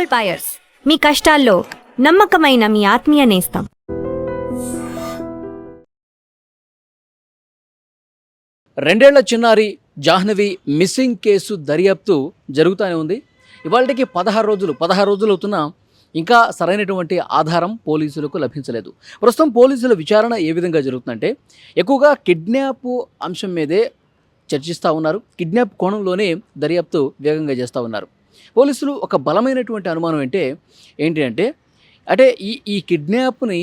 Gold buyers, మీ కష్టాల్లో నమ్మకమైన మీ ఆత్మీయ నేస్తం. రెండేళ్ల చిన్నారి జాహ్నవి మిస్సింగ్ కేసు దర్యాప్తు జరుగుతూనే ఉంది. ఇవాళకి 16 రోజులు అవుతున్నా ఇంకా సరైనటువంటి ఆధారం పోలీసులకు లభించలేదు. ప్రస్తుతం పోలీసుల విచారణ ఏ విధంగా జరుగుతుందంటే ఎక్కువగా కిడ్నాప్ అంశం మీదే చర్చిస్తూ ఉన్నారు. కిడ్నాప్ కోణంలోనే దర్యాప్తు వేగంగా చేస్తూ ఉన్నారు. పోలీసులు ఒక బలమైనటువంటి అనుమానం ఏంటి అంటే ఈ కిడ్నాప్ని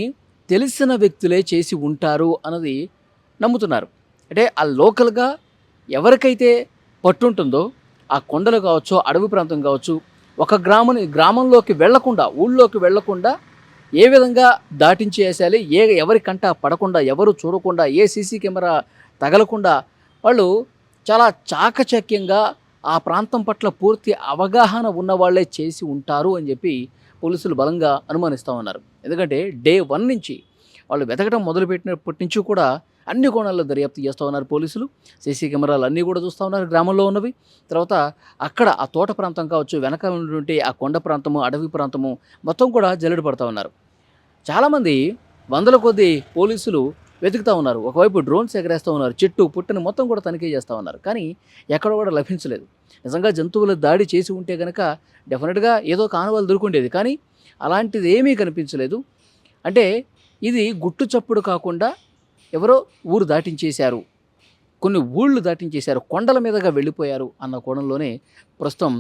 తెలిసిన వ్యక్తులే చేసి ఉంటారు అన్నది నమ్ముతున్నారు. అంటే ఆ లోకల్గా ఎవరికైతే పట్టుంటుందో ఆ కొండలు కావచ్చు, అడవి ప్రాంతం కావచ్చు, ఒక గ్రామంలోకి వెళ్లకుండా, ఊళ్ళోకి వెళ్లకుండా ఏ విధంగా దాటించేసేయాలి, ఎవరి కంట పడకుండా, ఎవరు చూడకుండా, ఏ సీసీ కెమెరా తగలకుండా వాళ్ళు చాలా చాకచక్యంగా ఆ ప్రాంతం పట్ల పూర్తి అవగాహన ఉన్నవాళ్లే చేసి ఉంటారు అని చెప్పి పోలీసులు బలంగా అనుమానిస్తూ ఉన్నారు. ఎందుకంటే డే 1 నుంచి వాళ్ళు వెతకడం మొదలుపెట్టినప్పటి నుంచి కూడా అన్ని కోణాల్లో దర్యాప్తు చేస్తూ ఉన్నారు పోలీసులు. సీసీ కెమెరాలు అన్నీ కూడా చూస్తూ ఉన్నారు గ్రామంలో ఉన్నవి. తర్వాత అక్కడ ఆ తోట ప్రాంతం కావచ్చు, వెనక ఉన్నటువంటి ఆ కొండ ప్రాంతము, అడవి ప్రాంతము మొత్తం కూడా జల్లెడ పడుతూ ఉన్నారు. చాలామంది వందల కొద్దీ పోలీసులు వెతుకుతూ ఉన్నారు. ఒకవైపు డ్రోన్స్ ఎగరేస్తూ ఉన్నారు, చెట్టు పుట్టని మొత్తం కూడా తనిఖీ చేస్తూ ఉన్నారు. కానీ ఎక్కడ కూడా లభించలేదు. నిజంగా జంతువుల దాడి చేసి ఉంటే కనుక డెఫినెట్గా ఏదో ఒక ఆనవాళ్ళు దొరుకుండేది. కానీ అలాంటిది ఏమీ కనిపించలేదు. అంటే ఇది గుట్టు చప్పుడు కాకుండా ఎవరో ఊరు దాటించేశారు, కొన్ని ఊళ్ళు దాటించేశారు, కొండల మీదగా వెళ్ళిపోయారు అన్న కోణంలోనే ప్రస్తుతం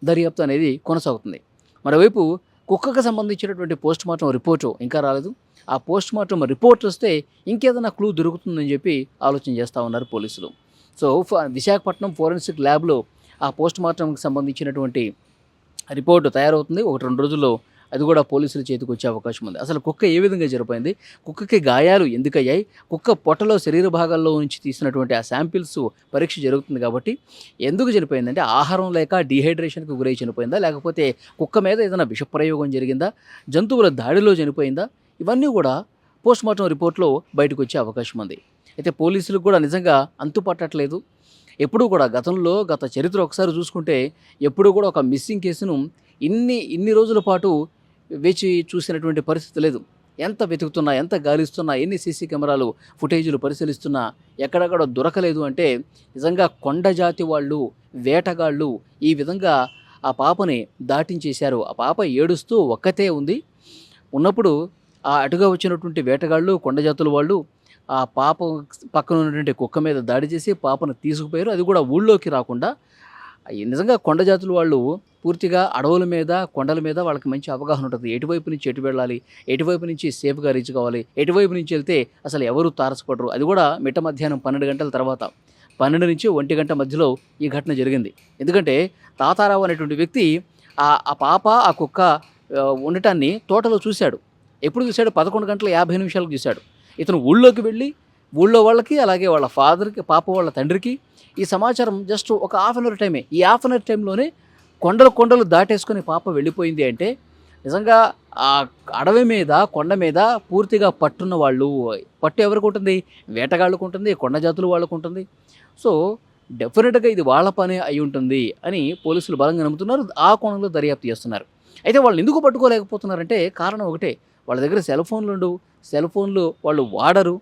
దర్యాప్తు అనేది కొనసాగుతుంది. మరోవైపు కుక్కకు సంబంధించినటువంటి పోస్ట్మార్టం రిపోర్టు ఇంకా రాలేదు. ఆ పోస్ట్మార్టం రిపోర్ట్ వస్తే ఇంకేదైనా క్లూ దొరుకుతుందని చెప్పి ఆలోచన చేస్తూ ఉన్నారు పోలీసులు. సో విశాఖపట్నం ఫోరెన్సిక్ ల్యాబ్లో ఆ పోస్ట్మార్టంకి సంబంధించినటువంటి రిపోర్టు తయారవుతుంది. 1-2 రోజుల్లో అది కూడా పోలీసుల చేతికి వచ్చే అవకాశం ఉంది. అసలు కుక్క ఏ విధంగా చనిపోయింది, కుక్కకి గాయాలు ఎందుకయ్యాయి, కుక్క పొట్టలో శరీర భాగాల్లో నుంచి తీసినటువంటి ఆ శాంపిల్స్ పరీక్ష జరుగుతుంది కాబట్టి ఎందుకు చనిపోయిందంటే ఆహారం లేక డీహైడ్రేషన్కి గురై చనిపోయిందా, లేకపోతే కుక్క మీద ఏదైనా విషప్రయోగం జరిగిందా, జంతువుల దాడిలో చనిపోయిందా, ఇవన్నీ కూడా పోస్ట్మార్టం రిపోర్ట్లో బయటకు వచ్చే అవకాశం ఉంది. అయితే పోలీసులకు కూడా నిజంగా అంతుపట్టట్లేదు. ఎప్పుడూ కూడా గత చరిత్ర ఒకసారి చూసుకుంటే ఎప్పుడూ కూడా ఒక మిస్సింగ్ కేసును ఇన్ని రోజుల పాటు వేచి చూసినటువంటి పరిస్థితి లేదు. ఎంత వెతుకుతున్నా, ఎంత గాలిస్తున్నా, ఎన్ని సీసీ కెమెరాలు ఫుటేజీలు పరిశీలిస్తున్నా ఎక్కడెక్కడ దొరకలేదు. అంటే నిజంగా కొండ జాతి వాళ్ళు, వేటగాళ్ళు ఈ విధంగా ఆ పాపని దాటించేశారు. ఆ పాప ఏడుస్తూ ఒక్కతే ఉన్నప్పుడు ఆ అటుగా వచ్చినటువంటి వేటగాళ్ళు, కొండ జాతుల వాళ్ళు ఆ పాప పక్కన ఉన్నటువంటి కుక్క మీద దాడి చేసి పాపను తీసుకుపోయారు. అది కూడా ఊళ్ళోకి రాకుండా. నిజంగా కొండ జాతుల వాళ్ళు పూర్తిగా అడవుల మీద, కొండల మీద వాళ్ళకి మంచి అవగాహన ఉంటుంది. ఎటువైపు నుంచి ఎటు వెళ్ళాలి, ఎటువైపు నుంచి సేఫ్గా రీచ్ కావాలి, ఎటువైపు నుంచి వెళ్తే అసలు ఎవరు తారసపడరు. అది కూడా మిట్ట మధ్యాహ్నం 12 గంటల తర్వాత, 12 నుంచి 1 గంట మధ్యలో ఈ ఘటన జరిగింది. ఎందుకంటే తాతారావు అనేటువంటి వ్యక్తి ఆ పాప, ఆ కుక్క ఉండటాన్ని తోటలో చూశాడు. ఎప్పుడు చూశాడు? 11:50 చూశాడు. ఇతను ఊళ్ళోకి వెళ్ళి ఊళ్ళో వాళ్ళకి, అలాగే వాళ్ళ ఫాదర్కి, పాప వాళ్ళ తండ్రికి ఈ సమాచారం జస్ట్ ఒక హాఫ్ అన్ అవర్ టైమే. ఈ హాఫ్ అన్ అవర్ టైంలోనే కొండలు దాటేసుకొని పాప వెళ్ళిపోయింది. అంటే నిజంగా ఆ అడవి మీద, కొండ మీద పూర్తిగా పట్టున్న వాళ్ళు. పట్టు ఎవరికి ఉంటుంది? వేటగాళ్ళకు ఉంటుంది, కొండ జాతులు వాళ్ళకు ఉంటుంది. సో డెఫినెట్గా ఇది వాళ్ళ పని అయి ఉంటుంది అని పోలీసులు బలంగా నమ్ముతున్నారు. ఆ కోణంలో దర్యాప్తు చేస్తున్నారు. అయితే వాళ్ళు ఎందుకు పట్టుకోలేకపోతున్నారంటే కారణం ఒకటే, వాళ్ళ దగ్గర సెల్ ఫోన్లు వాళ్ళు వాడరు.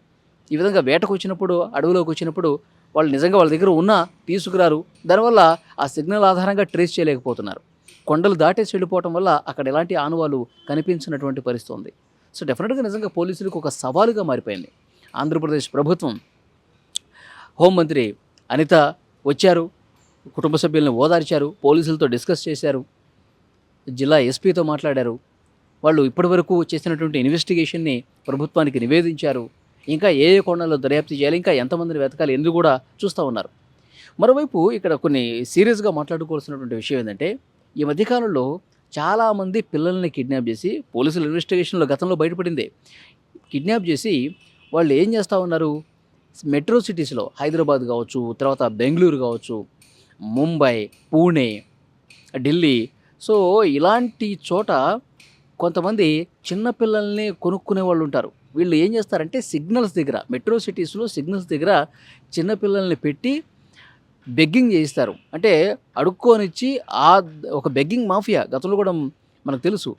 ఈ విధంగా వేటకు వచ్చినప్పుడు, అడవిలోకి వచ్చినప్పుడు వాళ్ళు నిజంగా వాళ్ళ దగ్గర ఉన్నా తీసుకురారు. దానివల్ల ఆ సిగ్నల్ ఆధారంగా ట్రేస్ చేయలేకపోతున్నారు. కొండలు దాటేసి వెళ్ళిపోవటం వల్ల అక్కడ ఎలాంటి ఆనవాళ్ళు కనిపించినటువంటి పరిస్థితి ఉంది. సో డెఫినెట్గా నిజంగా పోలీసులకు ఒక సవాలుగా మారిపోయింది. ఆంధ్రప్రదేశ్ ప్రభుత్వం హోంమంత్రి అనిత వచ్చారు, కుటుంబ సభ్యులను ఓదార్చారు, పోలీసులతో డిస్కస్ చేశారు, జిల్లా ఎస్పీతో మాట్లాడారు. వాళ్ళు ఇప్పటివరకు చేసినటువంటి ఇన్వెస్టిగేషన్ని ప్రభుత్వానికి నివేదించారు. ఇంకా ఏ కోణాల్లో దర్యాప్తు చేయాలి, ఇంకా ఎంతమందిని వెతకాలి ఎందుకు కూడా చూస్తూ ఉన్నారు. మరోవైపు ఇక్కడ కొన్ని సీరియస్గా మాట్లాడుకోవాల్సినటువంటి విషయం ఏంటంటే ఈ మధ్యకాలంలో చాలామంది పిల్లల్ని కిడ్నాప్ చేసి, పోలీసుల ఇన్వెస్టిగేషన్లో గతంలో బయటపడిందే, కిడ్నాప్ చేసి వాళ్ళు ఏం చేస్తూ ఉన్నారు, మెట్రో సిటీస్లో హైదరాబాద్ కావచ్చు, తర్వాత బెంగళూరు కావచ్చు, ముంబై, పూణే, ఢిల్లీ, సో ఇలాంటి చోట కొంతమంది చిన్నపిల్లల్ని కొనుక్కునే వాళ్ళు ఉంటారు. వీళ్ళు ఏం చేస్తారంటే సిగ్నల్స్ దగ్గర, మెట్రో సిటీస్లో సిగ్నల్స్ దగ్గర చిన్నపిల్లల్ని పెట్టి బెగ్గింగ్ చేయిస్తారు. అంటే అడుక్కొనిచ్చి ఒక బెగ్గింగ్ మాఫియా గతంలో కూడా మనకు తెలుసు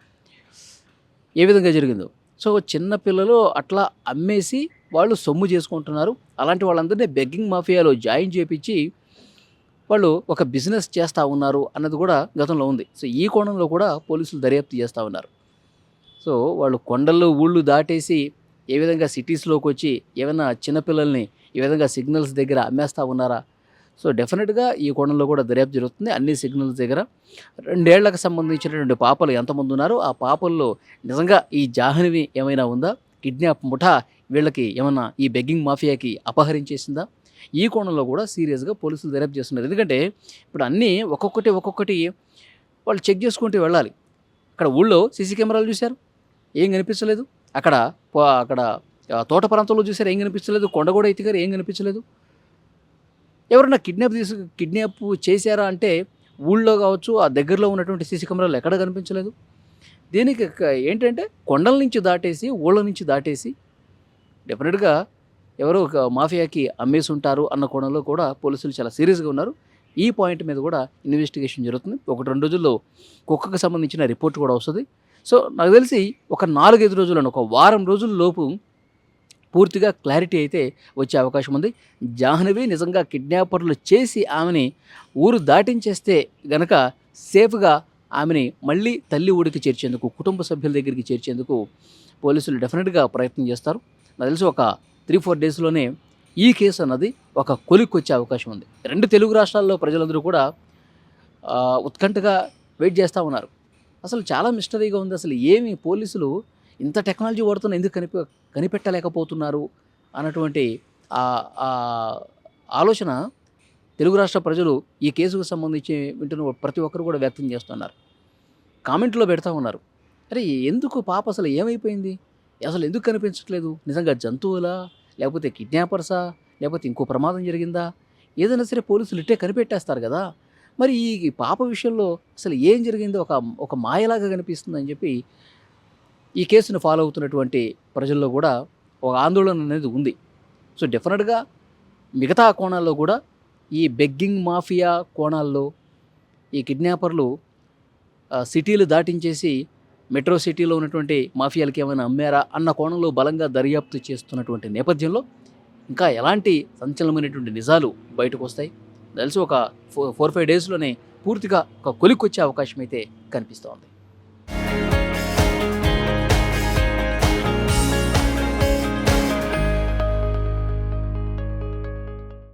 ఏ విధంగా జరిగిందో. సో చిన్న పిల్లలు అట్లా అమ్మేసి వాళ్ళు సొమ్ము చేసుకుంటున్నారు. అలాంటి వాళ్ళందరినీ బెగ్గింగ్ మాఫియాలో జాయిన్ చేపించి వాళ్ళు ఒక బిజినెస్ చేస్తూ ఉన్నారు అన్నది కూడా గతంలో ఉంది. సో ఈ కోణంలో కూడా పోలీసులు దర్యాప్తు చేస్తూ ఉన్నారు. సో వాళ్ళు కొండలు ఊళ్ళు దాటేసి ఏ విధంగా సిటీస్లోకి వచ్చి ఏమైనా చిన్నపిల్లల్ని ఈ విధంగా సిగ్నల్స్ దగ్గర అమ్మేస్తూ ఉన్నారా? సో డెఫినెట్గా ఈ కోణంలో కూడా దర్యాప్తు జరుగుతుంది. అన్ని సిగ్నల్స్ దగ్గర 2 ఏళ్లకు సంబంధించినటువంటి పాపలు ఎంతమంది ఉన్నారో ఆ పాపల్లో నిజంగా ఈ జాహ్నవి ఏమైనా ఉందా? కిడ్నాప్ ముఠా వీళ్ళకి ఏమన్నా ఈ బెగ్గింగ్ మాఫియాకి అపహరించేసిందా? ఈ కోణంలో కూడా సీరియస్గా పోలీసులు దర్యాప్తు చేస్తున్నారు. ఎందుకంటే ఇప్పుడు అన్నీ ఒక్కొక్కటి వాళ్ళు చెక్ చేసుకుంటూ వెళ్ళాలి. అక్కడ ఊళ్ళో సీసీ కెమెరాలు చూశారు, ఏం కనిపించలేదు. అక్కడ తోట ప్రాంతంలో చూశారు, ఏం కనిపించలేదు. కొండగూడ ఎత్తిగారు, ఏం కనిపించలేదు. ఎవరన్నా కిడ్నాప్ చేశారా అంటే ఊళ్ళో కావచ్చు, ఆ దగ్గరలో ఉన్నటువంటి సీసీ కెమెరాలు ఎక్కడ కనిపించలేదు. దీనికి ఏంటంటే కొండల నుంచి దాటేసి ఊళ్ళ నుంచి దాటేసి డెఫినెట్గా ఎవరో ఒక మాఫియాకి అమ్మేసి ఉంటారు అన్న కోణంలో కూడా పోలీసులు చాలా సీరియస్గా ఉన్నారు. ఈ పాయింట్ మీద కూడా ఇన్వెస్టిగేషన్ జరుగుతుంది. 1-2 రోజుల్లో కుక్కకు సంబంధించిన రిపోర్ట్ కూడా వస్తుంది. సో నాకు తెలిసి ఒక 4-5 రోజులను, ఒక వారం రోజుల లోపు పూర్తిగా క్లారిటీ అయితే వచ్చే అవకాశం ఉంది. జాహ్నవి నిజంగా కిడ్నాపర్లు చేసి ఆమెని ఊరు దాటించేస్తే గనక సేఫ్గా ఆమెని మళ్ళీ తల్లి ఊడికి చేర్చేందుకు, కుటుంబ సభ్యుల దగ్గరికి చేర్చేందుకు పోలీసులు డెఫినెట్గా ప్రయత్నం చేస్తారు. నాకు తెలిసి ఒక 3-4 డేస్లోనే ఈ కేసు అన్నది ఒక కొలిక్కి వచ్చే అవకాశం ఉంది. 2 తెలుగు రాష్ట్రాల్లో ప్రజలందరూ కూడా ఉత్కంఠగా వెయిట్ చేస్తూ ఉన్నారు. అసలు చాలా మిస్టరీగా ఉంది. అసలు ఏమి పోలీసులు ఇంత టెక్నాలజీ వాడుతున్న ఎందుకు కనిపెట్టలేకపోతున్నారు అన్నటువంటి ఆలోచన తెలుగు రాష్ట్ర ప్రజలు ఈ కేసుకు సంబంధించి వింటున్న ప్రతి ఒక్కరు కూడా వ్యక్తం చేస్తున్నారు. కామెంట్లో పెడతా ఉన్నారు, అరే ఎందుకు పాప అసలు ఏమైపోయింది, అసలు ఎందుకు కనిపించట్లేదు, నిజంగా జంతువులా, లేకపోతే కిడ్నాపర్సా, లేకపోతే ఇంకో ప్రమాదం జరిగిందా, ఏదైనా సరే పోలీసులు ఇట్టే కనిపెట్టేస్తారు కదా. మరి ఈ పాప విషయంలో అసలు ఏం జరిగిందో ఒక మాయలాగా కనిపిస్తుందని చెప్పి ఈ కేసును ఫాలో అవుతున్నటువంటి ప్రజల్లో కూడా ఒక ఆందోళన అనేది ఉంది. సో డెఫినెట్గా మిగతా కోణాల్లో కూడా ఈ బెగ్గింగ్ మాఫియా కోణాల్లో ఈ కిడ్నాపర్లు సిటీలు దాటించేసి మెట్రో సిటీలో ఉన్నటువంటి మాఫియాలకి ఏమైనా అమ్మారా అన్న కోణంలో బలంగా దర్యాప్తు చేస్తున్నటువంటి నేపథ్యంలో ఇంకా ఎలాంటి సంచలనమైనటువంటి నిజాలు బయటకు వస్తాయి తెలిసి ఒక 4-5 డేస్లోనే పూర్తిగా ఒక కొలిక్కొచ్చే అవకాశం అయితే కనిపిస్తోంది.